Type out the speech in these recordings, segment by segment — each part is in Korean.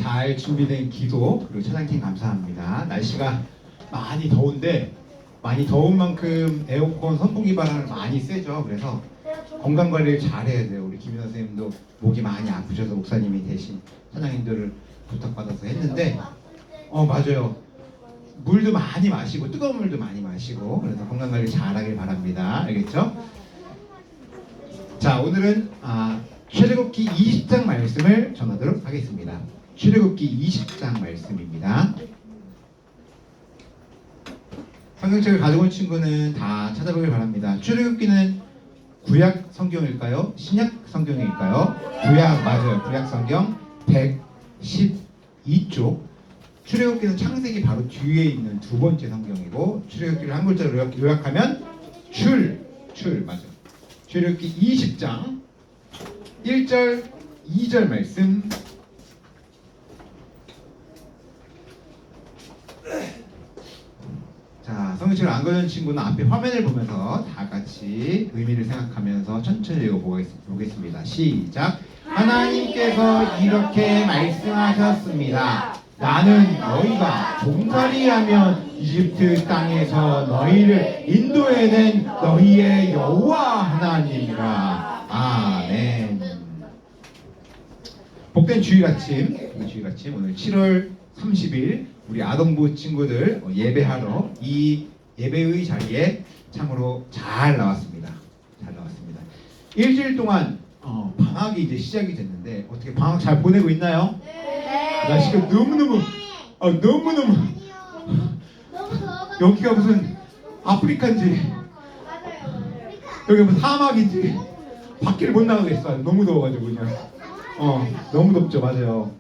잘 준비된 기도 그리고 찬양팀 감사합니다. 날씨가 많이 더운데 많이 더운 만큼 에어컨 선풍기 바람을 많이 쐬죠. 그래서 건강 관리를 잘 해야 돼요. 우리 김윤아 선생님도 목이 많이 아프셔서 목사님이 대신 찬양인들을 부탁받아서 했는데 맞아요. 물도 많이 마시고 뜨거운 물도 많이 마시고 그래서 건강 관리 잘 하길 바랍니다. 알겠죠? 자, 오늘은 출애굽기 20장 말씀을 전하도록 하겠습니다. 출애굽기 20장 말씀입니다. 성경책을 가져온 친구는 다 찾아보길 바랍니다. 출애굽기는 구약 성경일까요? 신약 성경일까요? 구약, 맞아요. 구약 성경 112쪽. 출애굽기는 창세기 바로 뒤에 있는 두 번째 성경이고, 출애굽기를 한 글자로 요약하면 맞아요. 출애굽기 20장 1절 2절 말씀. 자, 성경책을 안 가져온 친구는 앞에 화면을 보면서 다 같이 의미를 생각하면서 천천히 읽어보겠습니다. 시작. 하나님께서 이렇게 말씀하셨습니다. 나는 너희가 종살이하면 이집트 땅에서 너희를 인도해낸 너희의 여호와 하나님이라. 아멘. 복된 주일 아침 오늘 7월 30일 우리 아동부 친구들 예배하러 이 예배의 자리에 참으로 잘 나왔습니다. 일주일 동안 방학이 이제 시작이 됐는데 어떻게 방학 잘 보내고 있나요? 네. 날씨가 너무너무 여기가 무슨 아프리카인지 여기 무슨 사막인지 밖을 못 나가겠어요. 너무 더워가지고 그냥 너무 덥죠. 맞아요.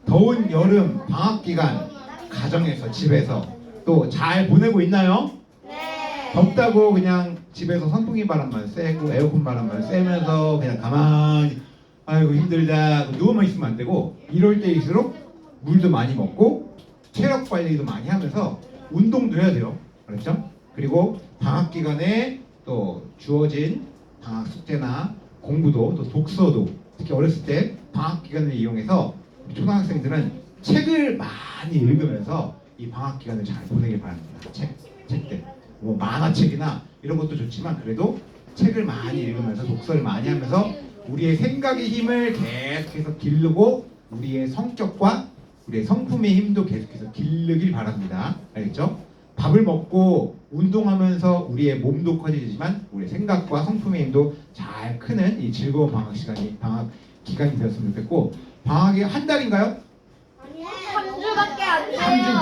더운 여름 방학 기간 가정에서 집에서 또 잘 보내고 있나요? 네. 덥다고 그냥 집에서 선풍기 바람만 쐬고 에어컨 바람만 쐬면서 그냥 가만히 아이고 힘들다 누워만 있으면 안 되고, 이럴 때일수록 물도 많이 먹고 체력 관리도 많이 하면서 운동도 해야 돼요. 그렇죠? 그리고 방학 기간에 또 주어진 방학 숙제나 공부도 또 독서도 특히 어렸을 때 방학 기간을 이용해서 우리 초등학생들은 책을 많이 읽으면서 이 방학 기간을 잘 보내길 바랍니다. 책들 뭐 만화책이나 이런 것도 좋지만 그래도 책을 많이 읽으면서 독서를 많이 하면서 우리의 생각의 힘을 계속해서 기르고 우리의 성격과 우리의 성품의 힘도 계속해서 기르길 바랍니다. 알겠죠? 밥을 먹고 운동하면서 우리의 몸도 커지지만 우리의 생각과 성품의 힘도 잘 크는 이 즐거운 방학 기간이 되었으면 좋겠고, 방학이 한 달인가요? 3주밖에 안 돼요.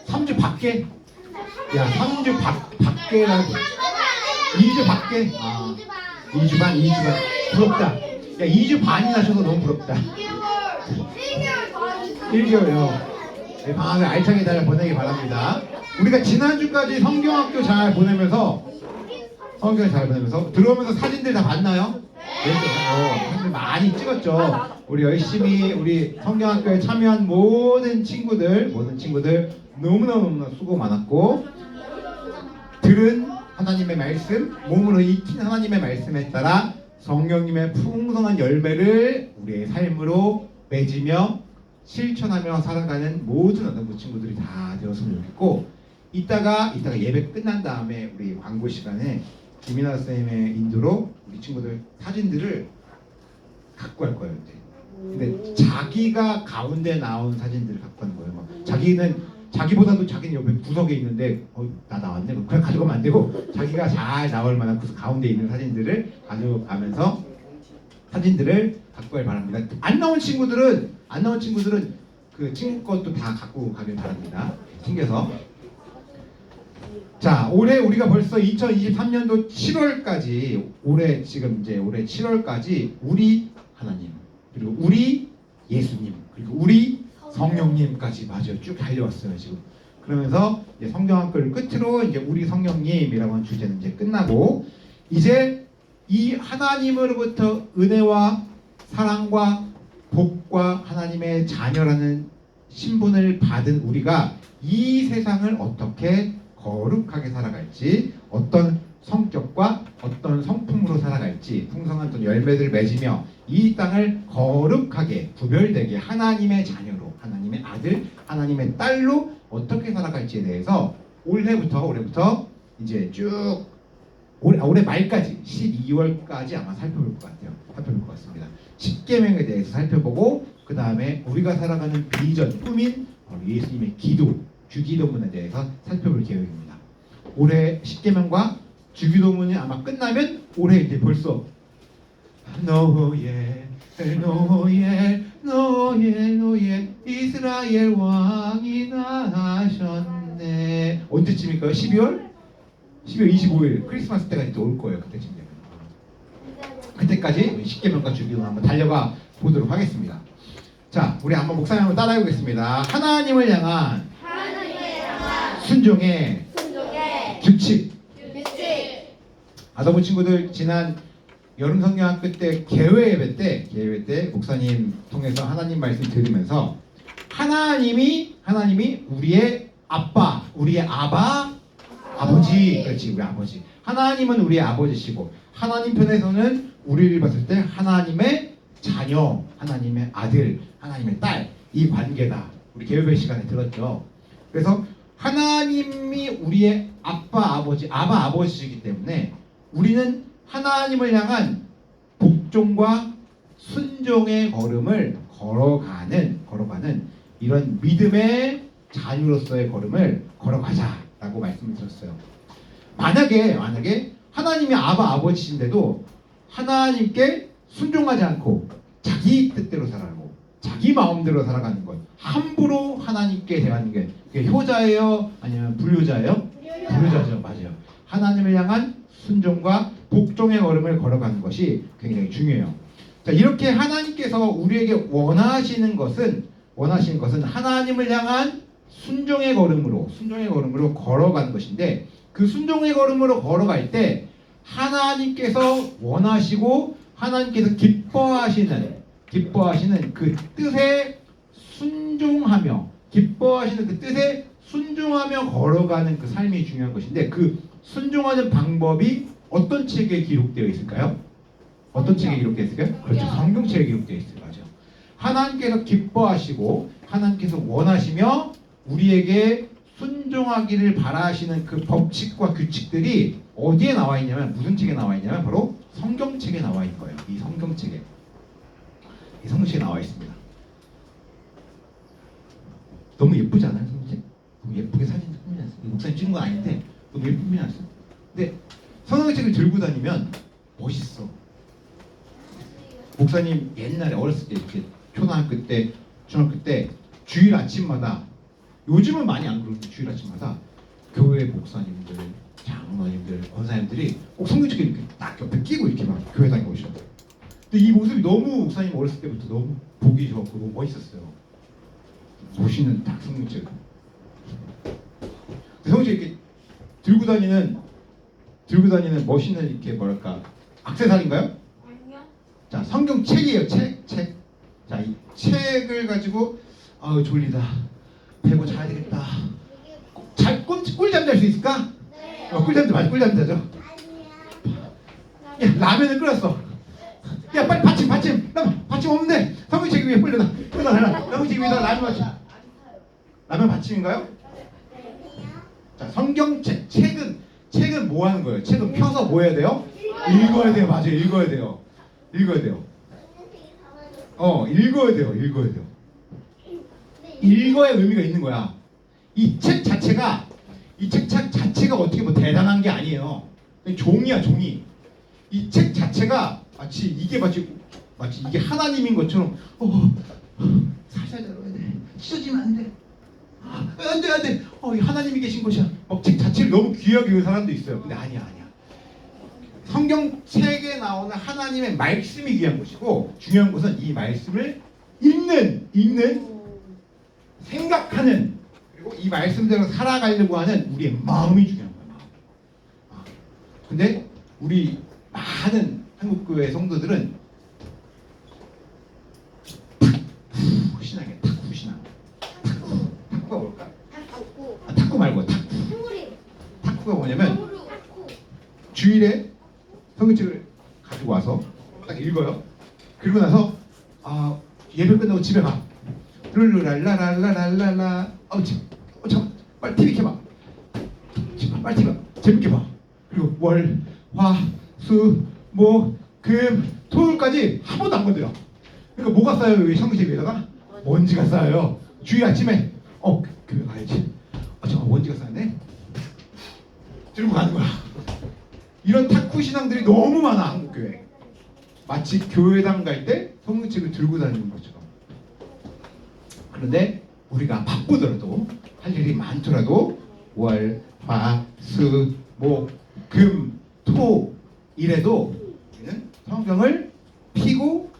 3주 밖에? 야, 3주 밖에라고. 2주 밖에? 2주 반. 부럽다. 야, 2주 반이나 하셔서 너무 부럽다. 1개월요. 네, 방학을 알차게 잘 보내기 바랍니다. 우리가 지난주까지 성경학교 잘 보내면서 들어오면서 사진들 다 봤나요? 네. 사진들 많이 찍었죠. 우리 열심히 우리 성경학교에 참여한 모든 친구들 너무너무 수고 많았고, 들은 하나님의 말씀, 몸으로 익힌 하나님의 말씀에 따라 성령님의 풍성한 열매를 우리의 삶으로 맺으며 실천하며 살아가는 모든 어떤 친구들이 다 되었으면 좋겠고, 이따가 예배 끝난 다음에 우리 광고 시간에 김이나 선생님의 인도로 우리 친구들 사진들을 갖고 갈 거예요. 근데 자기가 가운데 나온 사진들을 갖고 가는 거예요. 자기보다도 자기는 옆에 구석에 있는데 나 나왔네. 그냥 가져가면 안 되고 자기가 잘 나올 만한 그 가운데 있는 사진들을 가져가면서 사진들을 갖고 갈 바랍니다. 안 나온 친구들은 그 친구 것도 다 갖고 가길 바랍니다. 챙겨서. 자, 올해 우리가 벌써 2023년도 7월까지 올해 7월까지 우리 하나님, 그리고 우리 예수님, 그리고 우리 성령님까지 맞아요. 쭉 달려왔어요 지금. 그러면서 이제 성경학교를 끝으로 이제 우리 성령님이라고 하는 주제는 이제 끝나고, 이제 이 하나님으로부터 은혜와 사랑과 복과 하나님의 자녀라는 신분을 받은 우리가 이 세상을 어떻게 거룩하게 살아갈지, 어떤 성격과 어떤 성품으로 살아갈지, 풍성한 또 열매들을 맺으며 이 땅을 거룩하게 구별되게 하나님의 자녀로 아들, 하나님의 딸로 어떻게 살아갈지에 대해서 올해부터 이제 쭉 올해 말까지 12월까지 아마 살펴볼 것 같아요. 살펴볼 것 같습니다. 10계명에 대해서 살펴보고 그 다음에 우리가 살아가는 비전, 꿈인 예수님의 기도, 주기도문에 대해서 살펴볼 계획입니다. 올해 10계명과 주기도문이 아마 끝나면 올해 이제 벌써 노예 이스라엘 왕이 나셨네. 언제쯤일까요? 12월 25일 크리스마스 때가 이제 올 거예요. 그때쯤 되면. 그때까지 10계명과 주기도문 한번 달려가 보도록 하겠습니다. 자, 우리 한번 목사님 한번 따라해 보겠습니다. 하나님을 향한 순종의 규칙. 아더부 친구들 지난 여름 성경학교 때 개회 예배 때 목사님 통해서 하나님 말씀 들으면서 하나님이 우리의 아빠, 우리의 아버지, 그렇지, 우리 아버지. 하나님은 우리의 아버지시고 하나님 편에서는 우리를 봤을 때 하나님의 자녀, 하나님의 아들, 하나님의 딸, 이 관계다. 우리 개회배 시간에 들었죠. 그래서 하나님이 우리의 아버지이기 때문에 우리는 하나님을 향한 복종과 순종의 걸음을 걸어가는 이런 믿음의 자녀로서의 걸음을 걸어가자라고 말씀을 드렸어요. 만약에 하나님이 아버지신데도 하나님께 순종하지 않고 자기 뜻대로 살아가고 자기 마음대로 살아가는 것, 함부로 하나님께 대하는 게 그게 효자예요? 아니면 불효자예요? 불효자죠. 맞아요. 하나님을 향한 순종과 복종의 걸음을 걸어가는 것이 굉장히 중요해요. 자, 이렇게 하나님께서 우리에게 원하시는 것은 하나님을 향한 순종의 걸음으로 걸어가는 것인데, 그 순종의 걸음으로 걸어갈 때 하나님께서 원하시고 하나님께서 기뻐하시는 그 뜻에 순종하며 걸어가는 그 삶이 중요한 것인데, 그 순종하는 방법이 어떤 책에 기록되어 있을까요? 어떤 책에 기록되어 있을까요? 그렇죠. 성경책에 기록되어 있어요. 맞아요. 하나님께서 기뻐하시고 하나님께서 원하시며 우리에게 순종하기를 바라시는 그 법칙과 규칙들이 어디에 나와 있냐면, 무슨 책에 나와 있냐면 바로 성경책에 나와 있는 거예요. 이 성경책에 나와 있습니다. 너무 예쁘지 않아요? 성경책? 너무 예쁘게 사진 꾸며놨어요. 목사님 찍은 건 아닌데 너무 예쁘게 꾸며놨어요. 근데 성경책을 들고 다니면 멋있어. 목사님 옛날에 어렸을 때 이렇게 초등학교 때, 중학교 때 주일 아침마다, 요즘은 많이 안 그러는데 주일 아침마다 교회 목사님들, 장로님들, 권사님들이 꼭 성경책을 이렇게 딱 옆에 끼고 이렇게 막 교회 다니고 오셨어요. 근데 이 모습이 너무 목사님 어렸을 때부터 너무 보기 좋고 너무 멋있었어요. 보시는 딱 성경책. 성경책 이렇게 들고 다니는 멋있는 이렇게 뭐랄까 액세서리인가요? 아니요. 자, 성경책이에요. 책. 자, 이 책을 가지고 졸리다. 배고 자야 되겠다. 꿀잠 잘 수 있을까? 네. 꿀잠 자죠. 야, 라면을 끓였어. 야, 빨리 받침 없는데 성경책 위에 뿌려놔. 성경책 위에다 라면 받침인가요? 자, 성경책, 책은 뭐 하는 거예요? 책은 펴서 뭐 해야 돼요? 읽어야 돼요. 맞아요. 읽어야 돼요. 읽어야 돼요. 읽어야 의미가 있는 거야. 이 책 자체가 어떻게 뭐 대단한 게 아니에요. 종이야, 종이. 이 책 자체가 마치 이게 하나님인 것처럼 살살 다뤄야 돼. 찢어지면 안 돼. 안 돼. 하나님이 계신 것이야. 책 자체를 너무 귀하게 여기는 사람도 있어요. 근데 아니야. 성경책에 나오는 하나님의 말씀이 귀한 것이고, 중요한 것은 이 말씀을 읽는, 생각하는, 그리고 이 말씀대로 살아가려고 하는 우리의 마음이 중요한 거야. 근데 우리 많은 한국교회 성도들은 후신하게 탁구가 뭘까? 탁구 말고 탁구가 뭐냐면, 주일에 성경책을 가지고 와서 딱 읽어요. 그리고 나서 예배 끝나고 집에 가. 그리고 룰루랄라랄라랄라라. 잠깐, 빨리 TV 켜봐. 빨리 TV 봐. 재밌게 봐. 그리고 월, 화, 수, 목, 금, 토요일까지 한 번도 안 건드려. 그러니까 뭐가 쌓여요? 여기 성기실 위에다가 먼지가 쌓여요. 주일 아침에 교회 가야지. 잠깐 먼지가 쌓였네. 들고 가는 거야. 이런 탁구 신앙들이 너무 많아 한국 교회. 마치 교회당 갈 때 성경책을 들고 다니는 것처럼. 그런데 우리가 바쁘더라도 할 일이 많더라도 월, 화, 수, 목, 금, 토 이래도 우리는 성경을 피고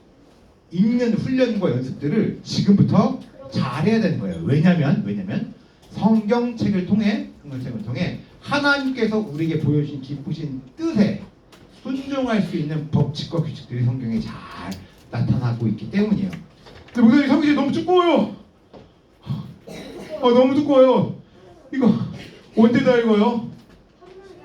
읽는 훈련과 연습들을 지금부터 잘해야 되는 거예요. 왜냐면 성경책을 통해 하나님께서 우리에게 보여주신 기쁘신 뜻에 순종할 수 있는 법칙과 규칙들이 성경에 잘 나타나고 있기 때문이에요. 근데 목사님 성경이 너무 두꺼워요. 너무 두꺼워요. 이거 언제 다 읽어요?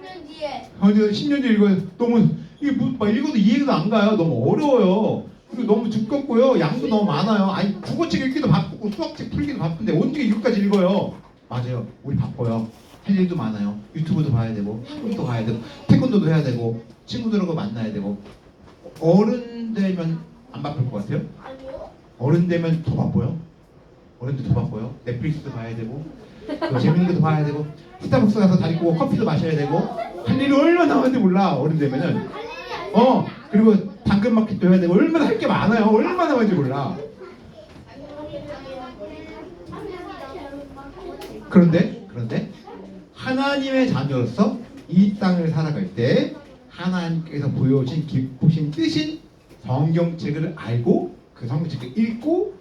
10년 뒤에. 10년 뒤에 읽어요. 너무 이게 막 읽어도 이해가 안 가요. 너무 어려워요. 그리고 너무 두껍고요. 양도 너무 많아요. 아니 국어책 읽기도 바쁘고 수학책 풀기도 바쁜데 언제 이것까지 읽어요? 맞아요. 우리 바빠요. 할 일도 많아요. 유튜브도 봐야 되고 학원도 가야 되고 태권도도 해야 되고 친구들하고 만나야 되고. 어른 되면 안 바쁠 것 같아요? 아니요. 어른 되면 더 바빠요. 어른도 더 바빠요. 넷플릭스도 봐야 되고 또 재밌는 것도 봐야 되고 스타벅스 가서 다니고 커피도 마셔야 되고 할 일이 얼마나 많은지 몰라. 어른 되면은 그리고 당근마켓도 해야 되고 얼마나 할 게 많아요. 얼마나 많은지 몰라. 그런데 하나님의 자녀로서 이 땅을 살아갈 때 하나님께서 보여주신 기쁘신 뜻인 성경책을 알고 그 성경책을 읽고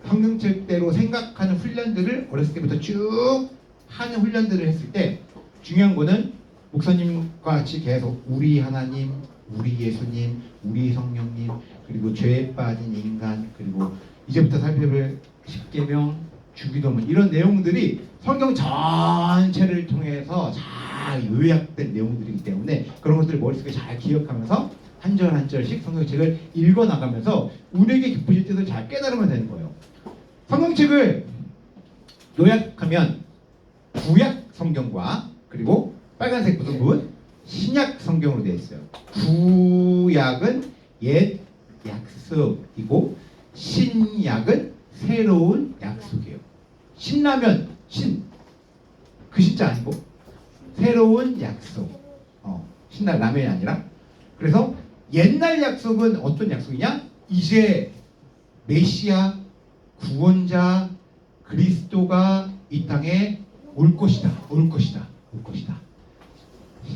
성경책대로 생각하는 훈련들을 어렸을 때부터 쭉 하는 훈련들을 했을 때 중요한 거는 목사님과 같이 계속 우리 하나님, 우리 예수님, 우리 성령님, 그리고 죄에 빠진 인간, 그리고 이제부터 살펴볼 십계명, 주기도문 이런 내용들이 성경 전체를 통해서 잘 요약된 내용들이기 때문에 그런 것들을 머릿속에 잘 기억하면서 한 절 한 절씩 성경책을 읽어나가면서 우리에게 기쁘신 뜻을 잘 깨달으면 되는 거예요. 성경책을 요약하면 구약 성경과 그리고 빨간색 무슨 부분? 신약 성경으로 되어 있어요. 구약은 옛 약속이고 신약은 새로운 약속이에요. 신라면 그 신자 아니고 새로운 약속. 신라 라면이 아니라. 그래서 옛날 약속은 어떤 약속이냐? 이제 메시아 구원자 그리스도가 이 땅에 올 것이다.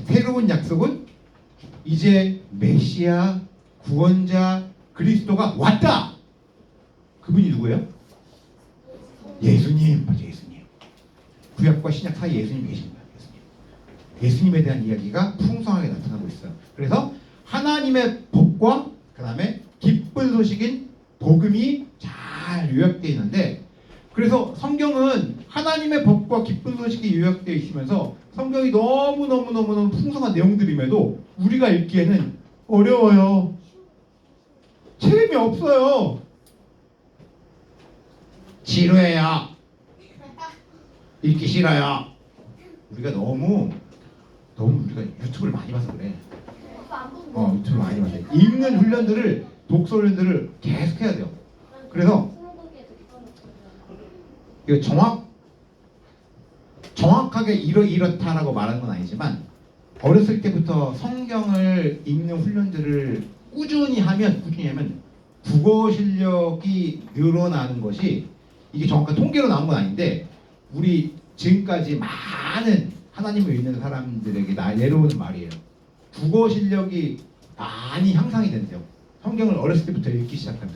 새로운 약속은 이제 메시아 구원자 그리스도가 왔다. 그분이 누구예요? 예수님. 맞아요. 예수님. 구약과 신약 사이에 예수님이 계신 거예요. 예수님에 대한 이야기가 풍성하게 나타나고 있어요. 그래서 하나님의 법과 그 다음에 기쁜 소식인 복음이 잘 요약되어 있는데, 그래서 성경은 하나님의 법과 기쁜 소식이 요약되어 있으면서 성경이 너무 풍성한 내용들임에도 우리가 읽기에는 어려워요. 재미없어요. 지루해요. 읽기 싫어요. 우리가 너무 우리가 유튜브를 많이 봐서 그래. 유튜브를 많이 봐서 읽는 훈련들을, 독서 훈련들을 계속 해야 돼요. 그래서 이거 정확하게 이렇다라고 말하는 건 아니지만 어렸을 때부터 성경을 읽는 훈련들을 꾸준히 하면 국어 실력이 늘어나는 것이, 이게 정확한 통계로 나온 건 아닌데 우리 지금까지 많은 하나님을 믿는 사람들에게 내려오는 말이에요. 국어 실력이 많이 향상이 된대요. 성경을 어렸을 때부터 읽기 시작하면.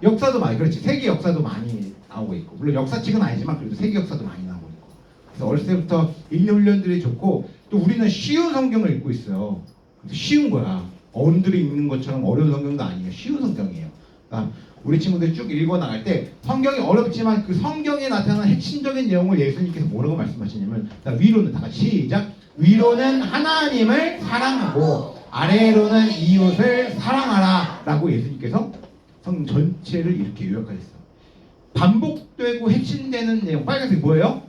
역사도 많이, 그렇지. 세계 역사도 많이 나오고 있고, 물론 역사책은 아니지만 그래도 세계 역사도 많이 나오고 있고. 그래서 어렸을 때부터 읽는 훈련들이 좋고, 또 우리는 쉬운 성경을 읽고 있어요. 쉬운 거야. 어른들이 읽는 것처럼 어려운 성경도 아니에요. 쉬운 성경이에요. 그러니까 우리 친구들이 쭉 읽어 나갈 때 성경이 어렵지만 그 성경에 나타나는 핵심적인 내용을 예수님께서 뭐라고 말씀하시냐면, 위로는 다 같이 시작. 위로는 하나님을 사랑하고 아래로는 이웃을 사랑하라 라고 예수님께서 성경 전체를 이렇게 요약하셨어. 반복되고 핵심되는 내용. 빨간색 뭐예요?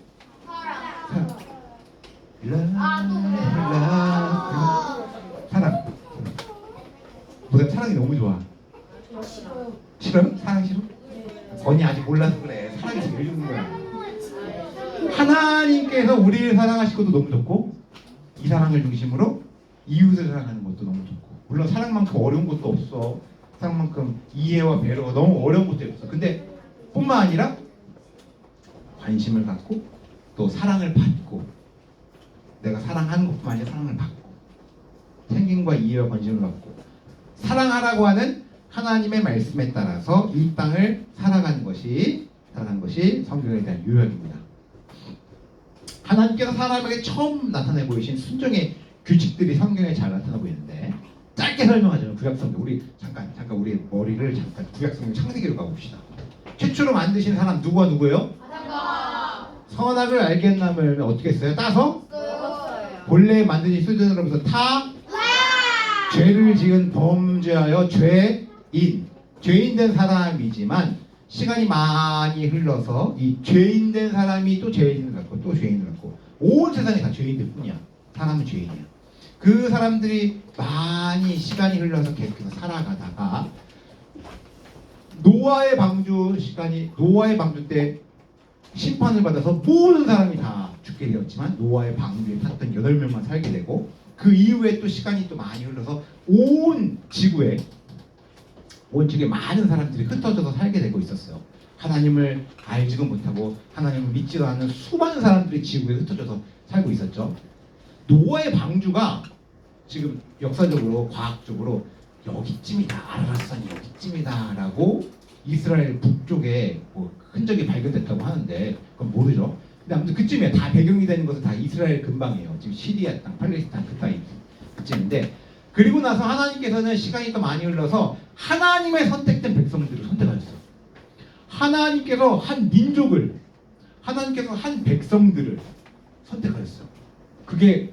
사랑. 보다 사랑이 너무 좋아. 싫어요? 사랑 싫어? 언니 아직 몰라서 그래. 사랑이 제일 좋은 거야. 하나님께서 우리를 사랑하시고도 너무 좋고, 이 사랑을 중심으로 이웃을 사랑하는 것도 너무 좋고, 물론 사랑만큼 어려운 것도 없어. 사랑만큼 이해와 배려가 너무 어려운 것도 없어. 근데 뿐만 아니라 관심을 갖고 또 사랑을 받고, 내가 사랑하는 것뿐만 아니라 사랑을 받고, 생김과 이해와 관심을 갖고 사랑하라고 하는 하나님의 말씀에 따라서 이 땅을 살아가는 것이 성경에 대한 요약입니다. 하나님께서 사람에게 처음 나타내 보이신 순종의 규칙들이 성경에 잘 나타나고 있는데, 짧게 설명하자면 구약성경, 우리 잠깐 우리 머리를 잠깐 구약성경 창세기로 가봅시다. 최초로 만드신 사람 누구와 누구예요? 선악을 알겠나면 어떻게 했어요? 따서 본래 만드신 수준으로부터 죄를 지은 범죄하여 죄인된 사람이지만, 시간이 많이 흘러서 이 죄인된 사람이 또 죄인을 갖고 또 죄인을 갖고, 온 세상이 다 죄인들 뿐이야. 사람은 죄인이야. 그 사람들이 많이 시간이 흘러서 계속해서 살아가다가 노아의 방주 때 심판을 받아서 모든 사람이 다 죽게 되었지만, 노아의 방주에 탔던 8명만 살게 되고, 그 이후에 또 시간이 또 많이 흘러서 온 지구에 많은 사람들이 흩어져서 살게 되고 있었어요. 하나님을 알지도 못하고 하나님을 믿지도 않는 수많은 사람들이 지구에 흩어져서 살고 있었죠. 노아의 방주가 지금 역사적으로 과학적으로 여기쯤이다, 아라라산이 여기쯤이다 라고 이스라엘 북쪽에 뭐 흔적이 발견됐다고 하는데, 그건 모르죠. 근데 아무튼 그쯤이에요. 다 배경이 되는 것은 다 이스라엘 근방이에요. 지금 시리아 땅, 팔레스타인 그 땅이 그쯤인데, 그리고 나서 하나님께서는 시간이 또 많이 흘러서 하나님의 선택된 백성들을 선택하셨어요. 하나님께서 한 백성들을 선택하셨어요. 그게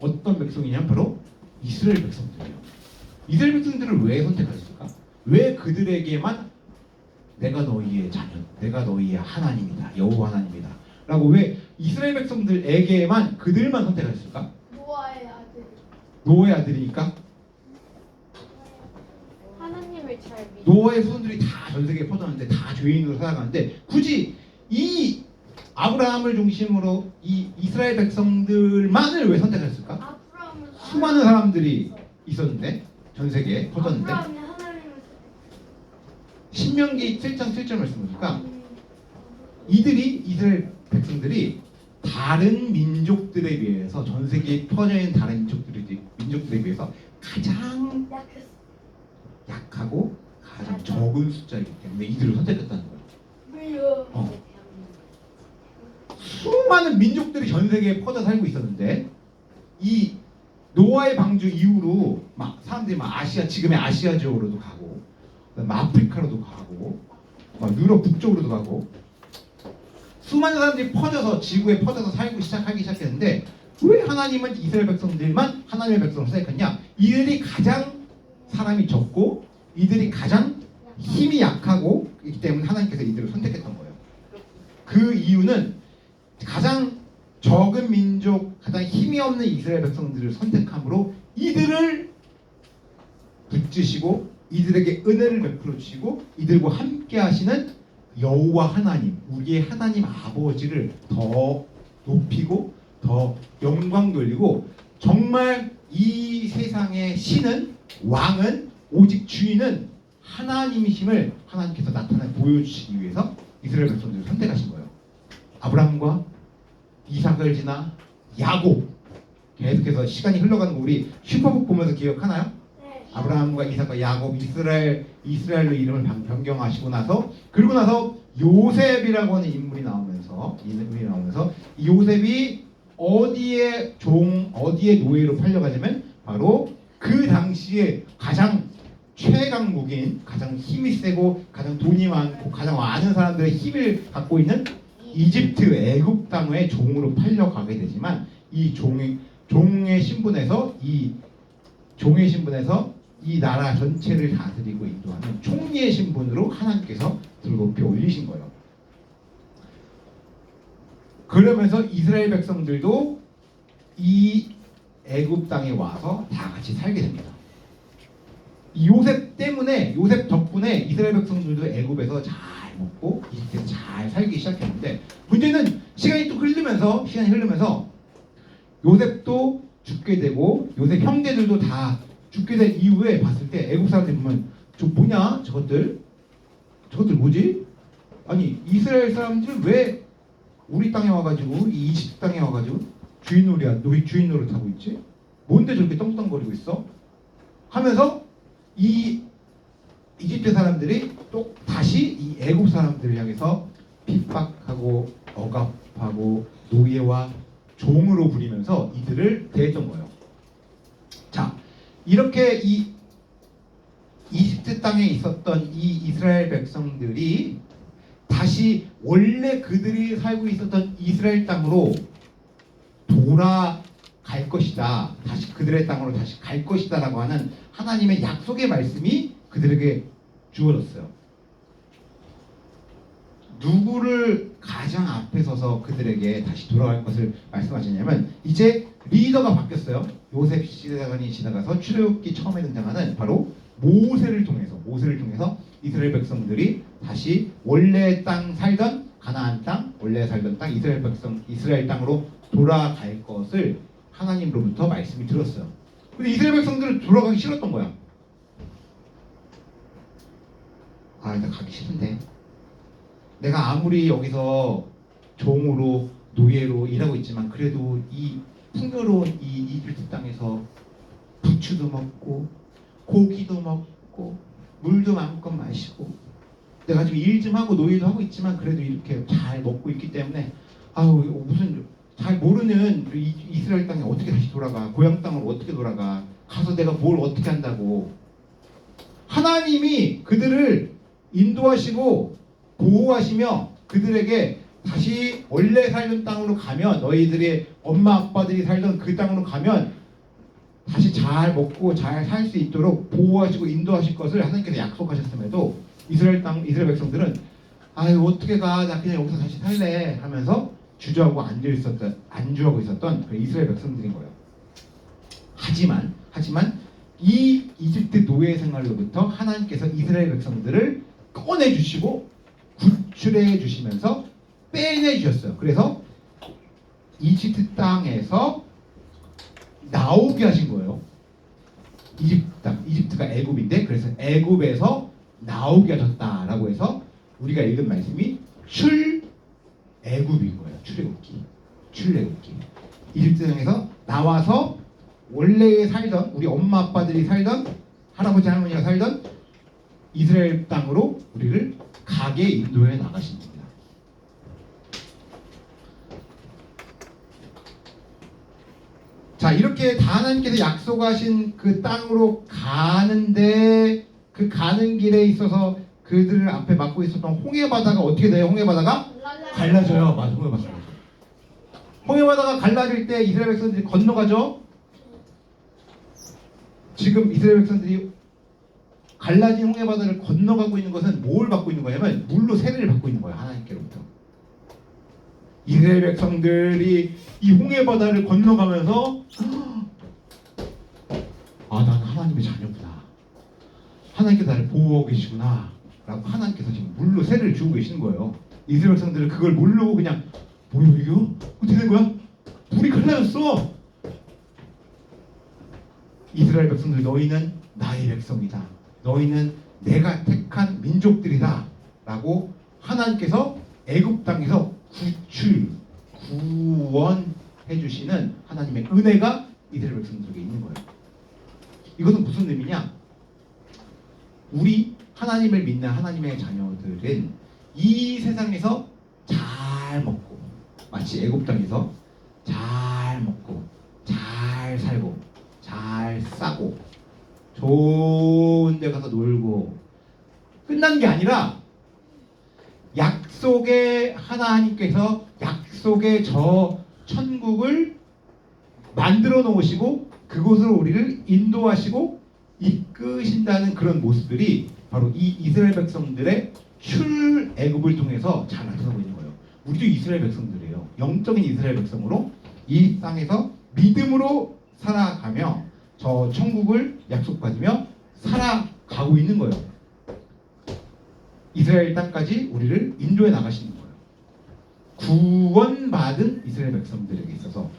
어떤 백성이냐면 바로 이스라엘 백성들이에요. 이스라엘 백성들을 왜 선택하셨을까? 왜 그들에게만 내가 너희의 자녀, 내가 너희의 하나님이다, 여호와 하나님이다 라고 왜 이스라엘 백성들에게만 그들만 선택하셨을까? 노아의 아들이니까. 하나님을 잘 믿. 노아의 후손들이 다 전 세계에 퍼졌는데 다 죄인으로 살아가는데, 굳이 이 아브라함을 중심으로 이 이스라엘 백성들만을 왜 선택했을까? 수많은 사람들이 있었는데, 전 세계에 퍼졌는데. 신명기 7장 7절 말씀 보니까 이스라엘 백성들이 다른 민족들에 비해서, 전 세계에 퍼져 있는 다른 민족들에 비해서 가장 약하고 가장 적은 숫자이기 때문에 이들을 선택했다는 거예요. 수많은 민족들이 전 세계에 퍼져 살고 있었는데, 이 노아의 방주 이후로 막 사람들이 막 지금의 아시아 지역으로도 가고, 아프리카로도 가고, 막 유럽 북쪽으로도 가고, 수많은 사람들이 지구에 퍼져서 하기 시작했는데, 왜 하나님은 이스라엘 백성들만 하나님의 백성을 선택했냐? 이들이 가장 사람이 적고 이들이 가장 힘이 약하고 있기 때문에 하나님께서 이들을 선택했던 거예요. 그 이유는 가장 적은 민족, 가장 힘이 없는 이스라엘 백성들을 선택함으로 이들을 붙드시고 이들에게 은혜를 베풀어 주시고 이들과 함께 하시는 여호와 하나님, 우리의 하나님 아버지를 더 높이고 더 영광 돌리고, 정말 이 세상의 신은, 왕은, 오직 주인은 하나님이심을 하나님께서 나타내 보여주시기 위해서 이스라엘 백성들을 선택하신 거예요. 아브라함과 이삭을 지나 야곱, 계속해서 시간이 흘러가는 거 우리 슈퍼북 보면서 기억하나요? 아브라함과 이삭과 야곱, 이스라엘로 이름을 변경하시고 나서, 그리고 나서 요셉이라고 하는 인물이 나오면서 이 요셉이 어디에 노예로 팔려가냐면 바로 그 당시에 가장 최강국인, 가장 힘이 세고 가장 돈이 많고 가장 많은 사람들의 힘을 갖고 있는 이집트, 애굽 땅의 종으로 팔려가게 되지만, 이 종의 신분에서 이 나라 전체를 다스리고 인도하는 총리의 신분으로 하나님께서 들높이 올리신 거예요. 그러면서 이스라엘 백성들도 이 애굽 땅에 와서 다 같이 살게 됩니다. 이 요셉 때문에, 요셉 덕분에 이스라엘 백성들도 애굽에서 잘 먹고 이집트에서 잘 살기 시작했는데, 문제는 시간이 흐르면서 요셉도 죽게 되고 요셉 형제들도 다 죽게 된 이후에 봤을 때 애굽 사람들이 보면 저 뭐냐 저것들 뭐지? 아니 이스라엘 사람들 왜 우리 땅에 와가지고 이 이집트 땅에 와가지고 주인 노릇하고 있지? 뭔데 저렇게 떵떵거리고 있어? 하면서 이 이집트 사람들이 또 다시 이 애굽 사람들을 향해서 핍박하고 억압하고 노예와 종으로 부리면서 이들을 대했던 거예요. 자, 이렇게 이 이집트 땅에 있었던 이 이스라엘 백성들이 다시 원래 그들이 살고 있었던 이스라엘 땅으로 돌아갈 것이다. 다시 그들의 땅으로 다시 갈 것이다라고 하는 하나님의 약속의 말씀이 그들에게 주어졌어요. 누구를 가장 앞에 서서 그들에게 다시 돌아갈 것을 말씀하시냐면 이제 리더가 바뀌었어요. 요셉 시대가 지나가서 출애굽기 처음에 등장하는 바로 모세를 통해서 이스라엘 백성들이 다시 원래 땅 살던 가나안 땅, 원래 살던 땅 이스라엘 땅으로 돌아갈 것을 하나님으로부터 말씀이 들었어요. 근데 이스라엘 백성들은 돌아가기 싫었던 거야. 아, 나 가기 싫은데. 내가 아무리 여기서 종으로 노예로 일하고 있지만 그래도 이 풍요로운 이 이집트 땅에서 부추도 먹고 고기도 먹고 물도 마음껏 마시고 내가 지금 일 좀 하고 노예도 하고 있지만 그래도 이렇게 잘 먹고 있기 때문에 아우 무슨 잘 모르는 이스라엘 땅에 어떻게 다시 돌아가, 고향 땅으로 어떻게 돌아가, 가서 내가 뭘 어떻게 한다고. 하나님이 그들을 인도하시고 보호하시며 그들에게 다시 원래 살던 땅으로 가면, 너희들의 엄마 아빠들이 살던 그 땅으로 가면 다시 잘 먹고 잘 살 수 있도록 보호하시고 인도하실 것을 하나님께서 약속하셨음에도 이스라엘 백성들은 아유 어떻게 가, 나 그냥 여기서 다시 살래 하면서 주저하고 안주하고 있었던 그 이스라엘 백성들인 거예요. 하지만 이 이집트 노예 생활로부터 하나님께서 이스라엘 백성들을 꺼내주시고 구출해 주시면서 빼내 주셨어요. 그래서 이집트 땅에서 나오게 하신 거예요. 이집트가 애굽인데, 그래서 애굽에서 나오게 하셨다라고 해서 우리가 읽은 말씀이 출애굽인 거예요. 출애굽기. 이집트 땅에서 나와서 원래 살던 우리 엄마 아빠들이 살던 할아버지 할머니가 살던 이스라엘 땅으로 우리를 가게 인도해 나가신 겁니다. 자, 이렇게 하나님께서 약속하신 그 땅으로 가는데 그 가는 길에 있어서 그들을 앞에 막고 있었던 홍해바다가 어떻게 돼요? 홍해바다가 갈라져요. 맞아, 홍해바다가 갈라질 때 이스라엘 백성들이 건너가죠. 지금 이스라엘 백성들이 갈라진 홍해바다를 건너가고 있는 것은 뭘 받고 있는 거냐면 물로 세례를 받고 있는 거예요. 하나님께로부터. 이스라엘 백성들이 이 홍해바다를 건너가면서 아, 나는 하나님의 자녀구나, 하나님께서 나를 보호하고 계시구나 라고 하나님께서 지금 물로 세례를 주고 계시는 거예요. 이스라엘 백성들은 그걸 모르고 그냥 뭐야 이거? 어떻게 된 거야? 물이 갈라졌어. 이스라엘 백성들, 너희는 나의 백성이다, 너희는 내가 택한 민족들이다 라고 하나님께서 애굽 땅에서 구원해 주시는 하나님의 은혜가 이스라엘 백성들에게 있는 거예요. 이것은 무슨 의미냐? 우리 하나님을 믿는 하나님의 자녀들은 이 세상에서 잘 먹고, 마치 애굽 땅에서 잘 먹고 잘 살고 잘 싸고 좋은 데 가서 놀고 끝난 게 아니라 약속의 하나님께서 약속의 저 천국을 만들어 놓으시고 그곳으로 우리를 인도하시고 이끄신다는 그런 모습들이 바로 이 이스라엘 백성들의 출애굽을 통해서 잘 나타나고 있는 거예요. 우리도 이스라엘 백성들이에요. 영적인 이스라엘 백성으로 이 땅에서 믿음으로 살아가며 저 천국을 약속받으며 살아가고 있는 거예요. 이스라엘 땅까지 우리를 인도해 나가시는 거예요. 구원받은 이스라엘 백성들에게 있어서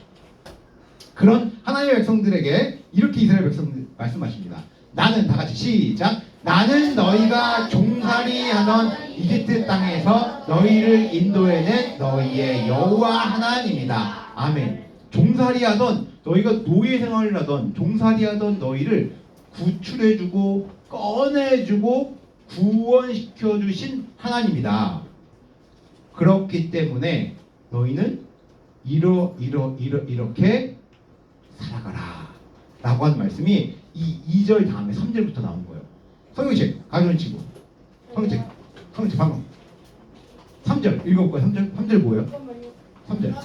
그런 하나님의 백성들에게 이렇게 이스라엘 백성들 말씀하십니다. 나는 다 같이 시작. 나는 너희가 종살이 하던 이집트 땅에서 너희를 인도해낸 너희의 여호와 하나님이다. 아멘. 종살이 하던 너희가 노예 생활을 하던 종살이 하던 너희를 구출해주고 꺼내주고 구원시켜 주신 하나님이다. 그렇기 때문에 너희는 이렇게 살아가라 라고 하는 말씀이 이 2절 다음에 3절부터 나온 거예요. 성경책 가져온 친구 성경책 방금 3절 읽어볼까요? 3절 뭐예요? 3절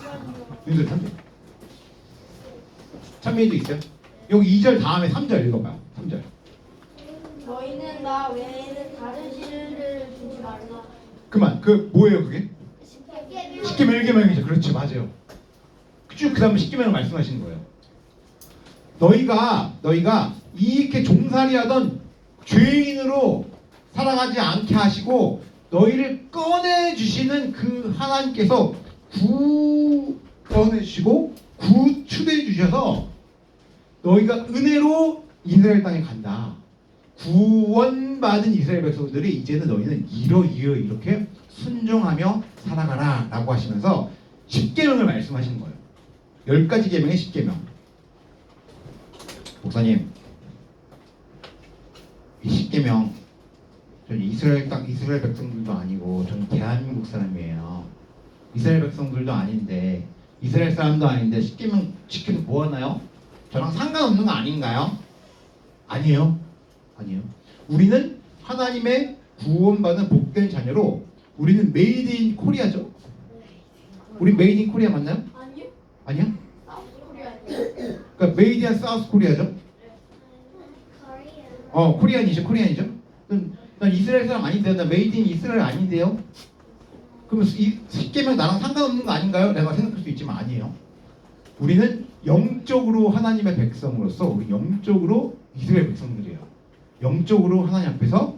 윤설 3절 찬미도 있어요? 여기 2절 다음에 3절 읽어봐요. 3절 너희는 나 외에는 다른 신을 두지 말라. 그만 그 뭐예요 그게? 십계명 1계명이죠. 그렇지 맞아요. 쭉 그 다음에 십계명을 말씀하시는 거예요. 너희가 이렇게 종살이하던 죄인으로 살아가지 않게 하시고 너희를 꺼내주시는 그 하나님께서 구원해 주시고 구출해 주셔서 너희가 은혜로 이스라엘 땅에 간다. 구원받은 이스라엘 백성들이 이제는 너희는 이렇게 순종하며 살아가라 라고 하시면서 10계명을 말씀하시는 거예요. 10가지 계명의 10계명. 목사님 이 10계명 저는 이스라엘 백성들도 아니고 저는 대한민국 사람이에요. 이스라엘 백성들도 아닌데 이스라엘 사람도 아닌데 10계명 지켜서 뭐 하나요? 저랑 상관없는 거 아닌가요? 아니에요. 우리는 하나님의 구원받은 복된 자녀로 우리는 메이드 인 코리아죠. 우리 메이드 인 코리아 맞나요? 아니요. 아니야? 사우스 코리아니요. 그러니까 메이드 인 사우스 코리아죠. 코리안이죠. 난 이스라엘 사람 아닌데요. 나 메이드 인 이스라엘 아닌데요. 그러면 이 10계명 나랑 상관없는 거 아닌가요? 내가 생각할 수 있지만 아니에요. 우리는 영적으로 하나님의 백성으로서 우리 영적으로 이스라엘 백성들이에요. 영적으로 하나님 앞에서